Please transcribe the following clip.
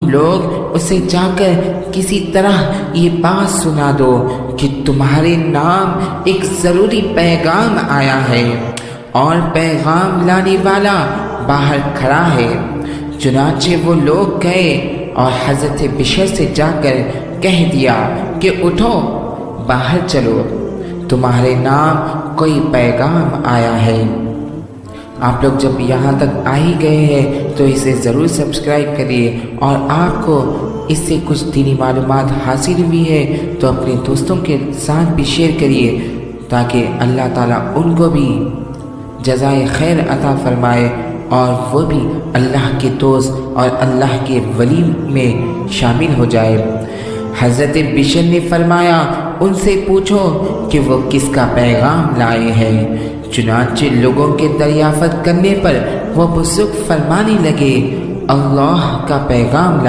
لوگ اسے جا کر کسی طرح یہ بات سنا دو کہ تمہارے نام ایک ضروری پیغام آیا ہے اور پیغام لانے والا باہر کھڑا ہے۔ چنانچہ وہ لوگ گئے اور حضرت بشر سے جا کر کہہ دیا کہ اٹھو، باہر چلو، تمہارے نام کوئی پیغام آیا ہے۔ آپ لوگ جب یہاں تک آ ہی گئے ہیں تو اسے ضرور سبسکرائب کریے، اور آپ کو اس سے کچھ دینی معلومات حاصل ہوئی ہے تو اپنے دوستوں کے ساتھ بھی شیئر کریے تاکہ اللہ تعالیٰ ان کو بھی جزائے خیر عطا فرمائے اور وہ بھی اللہ کے دوست اور اللہ کے ولی میں شامل ہو جائے۔ حضرت بشر نے فرمایا ان سے پوچھو کہ وہ کس کا پیغام لائے ہیں۔ چنانچہ لوگوں کے دریافت کرنے پر وہ بزرگ فرمانے لگے اللہ کا پیغام لائے